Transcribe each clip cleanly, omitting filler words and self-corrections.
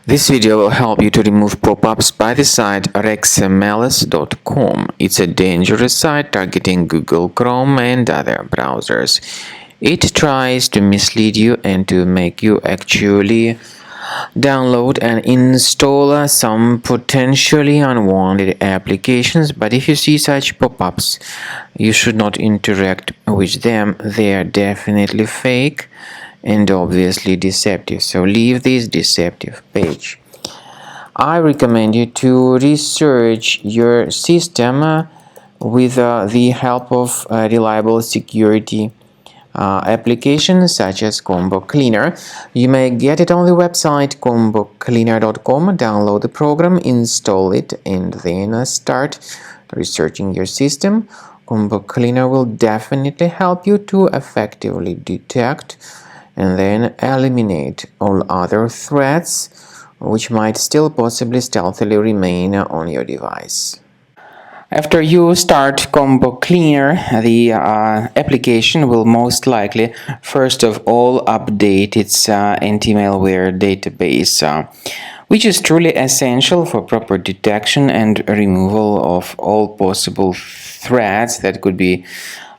This video will help you to remove pop-ups by the site malicious.com. It's a dangerous site targeting Google Chrome and other browsers. It tries to mislead you and to make you actually download and install some potentially unwanted applications, but if you see such pop-ups, you should not interact with them. They are definitely fake and obviously deceptive, so leave this deceptive page. I recommend you to research your system with the help of reliable security applications such as Combo Cleaner. You may get it on the website combocleaner.com. Download the program, install it, and then start researching your system. Combo Cleaner will definitely help you to effectively detect and then eliminate all other threats which might still possibly stealthily remain on your device. After you start Combo Cleaner, the application will most likely first of all update its anti-malware database, which is truly essential for proper detection and removal of all possible threats that could be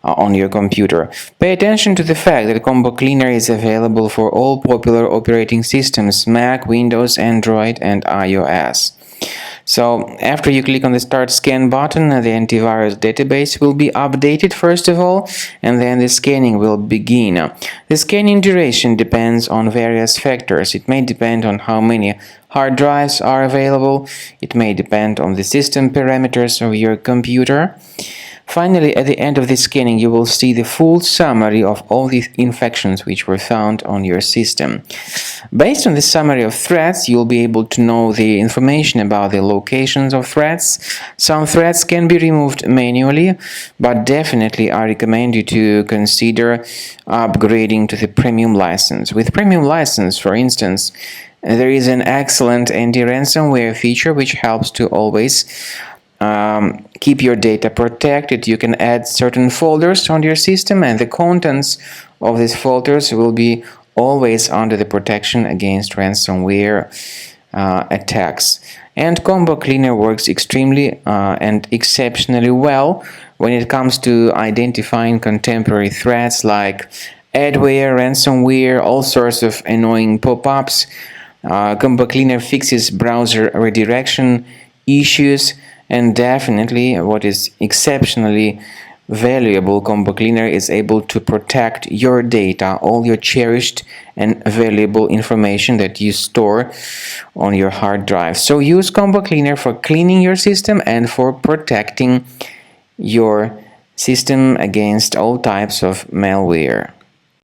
on your computer. Pay attention to the fact that Combo Cleaner is available for all popular operating systems: Mac, Windows, Android, and iOS. So after you click on the Start Scan button, the antivirus database will be updated first of all, and then the scanning will begin. The scanning duration depends on various factors. It may depend on how many hard drives are available. It may depend on the system parameters of your computer. Finally, at the end of the scanning, you will see the full summary of all the infections which were found on your system. Based on the summary of threats, you'll be able to know the information about the locations of threats. Some threats can be removed manually, but definitely I recommend you to consider upgrading to the premium license. With premium license, for instance, there is an excellent anti-ransomware feature which helps to always keep your data protected. You can add certain folders on your system, and the contents of these folders will be always under the protection against ransomware attacks. And Combo Cleaner works extremely and exceptionally well when it comes to identifying contemporary threats like adware, ransomware, all sorts of annoying pop-ups. Combo Cleaner fixes browser redirection issues. And definitely, what is exceptionally valuable, Combo Cleaner is able to protect your data, all your cherished and valuable information that you store on your hard drive. So use Combo Cleaner for cleaning your system and for protecting your system against all types of malware.